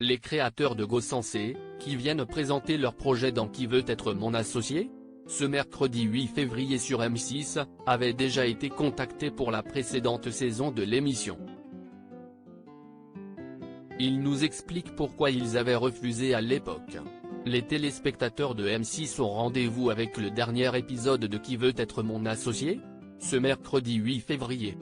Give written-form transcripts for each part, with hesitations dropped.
Les créateurs de GoSensé, qui viennent présenter leur projet dans Qui veut être mon associé ? Ce mercredi 8 février sur M6, avaient déjà été contactés pour la précédente saison de l'émission. Ils nous expliquent pourquoi ils avaient refusé à l'époque. Les téléspectateurs de M6 ont rendez-vous avec le dernier épisode de Qui veut être mon associé ? Ce mercredi 8 février.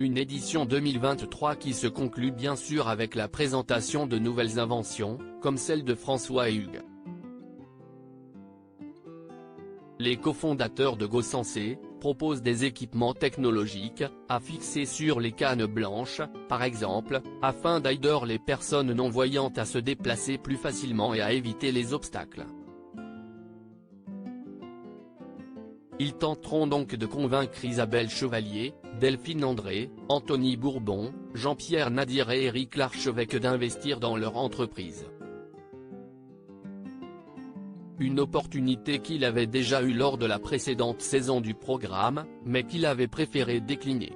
Une édition 2023 qui se conclut bien sûr avec la présentation de nouvelles inventions, comme celle de François et Hugues. Les cofondateurs de GoSensé proposent des équipements technologiques, à fixer sur les cannes blanches, par exemple, afin d'aider les personnes non-voyantes à se déplacer plus facilement et à éviter les obstacles. Ils tenteront donc de convaincre Isabelle Chevalier, Delphine André, Anthony Bourbon, Jean-Pierre Nadir et Éric Larchevêque d'investir dans leur entreprise. Une opportunité qu'il avait déjà eue lors de la précédente saison du programme, mais qu'il avait préféré décliner.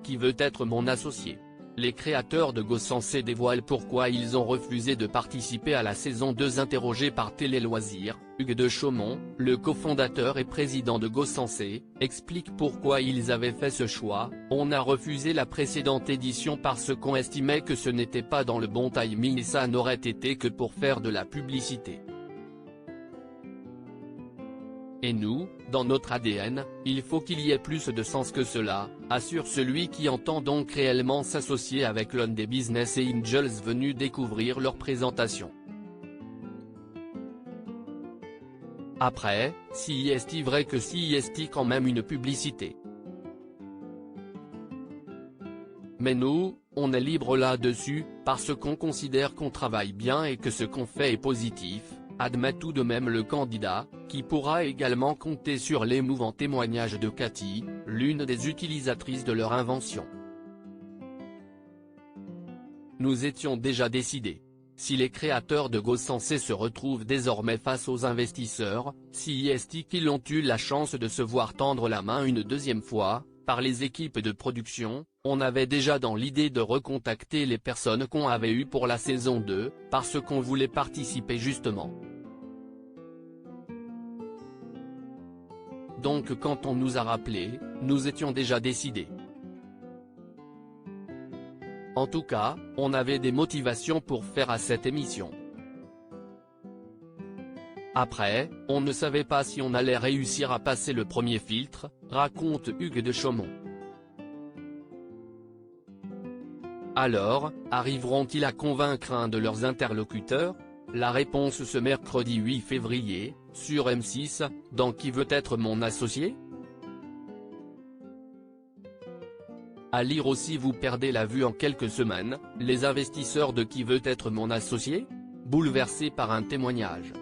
Qui veut être mon associé ? Les créateurs de GoSensé dévoilent pourquoi ils ont refusé de participer à la saison 2. Interrogé par Télé Loisirs, Hugues de Chaumont, le cofondateur et président de GoSensé, explique pourquoi ils avaient fait ce choix. On a refusé la précédente édition parce qu'on estimait que ce n'était pas dans le bon timing et ça n'aurait été que pour faire de la publicité. Et nous, dans notre ADN, il faut qu'il y ait plus de sens que cela, assure celui qui entend donc réellement s'associer avec l'un des business angels venus découvrir leur présentation. Après, si est-il vrai que si est-il quand même une publicité ? Mais nous, on est libre là-dessus, parce qu'on considère qu'on travaille bien et que ce qu'on fait est positif, admet tout de même le candidat, qui pourra également compter sur l'émouvant témoignage de Cathy, l'une des utilisatrices de leur invention. Nous étions déjà décidés. Si les créateurs de GoSensé se retrouvent désormais face aux investisseurs, si est-il qu'ils ont eu la chance de se voir tendre la main une deuxième fois, par les équipes de production, on avait déjà dans l'idée de recontacter les personnes qu'on avait eues pour la saison 2, parce qu'on voulait participer justement. Donc quand on nous a rappelé, nous étions déjà décidés. En tout cas, on avait des motivations pour faire à cette émission. Après, on ne savait pas si on allait réussir à passer le premier filtre, raconte Hugues de Chaumont. Alors, arriveront-ils à convaincre un de leurs interlocuteurs ? La réponse ce mercredi 8 février, sur M6, dans Qui veut être mon associé ? À lire aussi. Vous perdez la vue en quelques semaines, les investisseurs de Qui veut être mon associé ? Bouleversés par un témoignage.